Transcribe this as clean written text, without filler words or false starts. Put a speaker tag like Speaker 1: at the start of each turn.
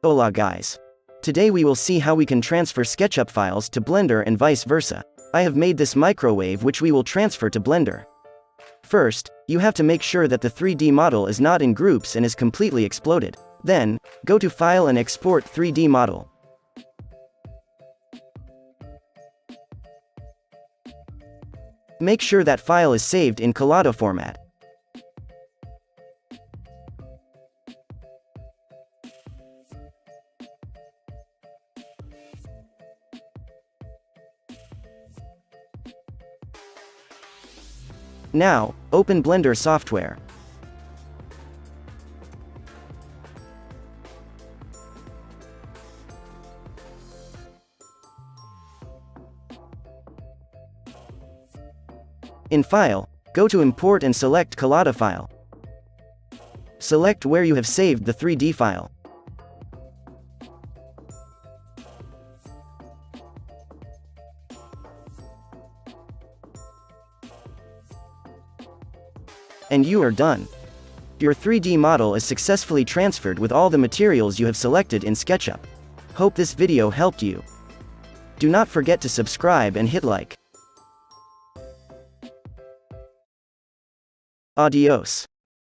Speaker 1: Hola guys. Today we will see how we can transfer SketchUp files to Blender and vice versa. I have made this microwave which we will transfer to Blender. First, you have to make sure that the 3D model is not in groups and is completely exploded. Then, go to File and Export 3D Model. Make sure that file is saved in collado format. Now, open Blender software. In File, go to Import and select Collada file. Select where you have saved the 3D file. And you are done. Your 3D model is successfully transferred with all the materials you have selected in SketchUp. Hope this video helped you. Do not forget to subscribe and hit like. Adios.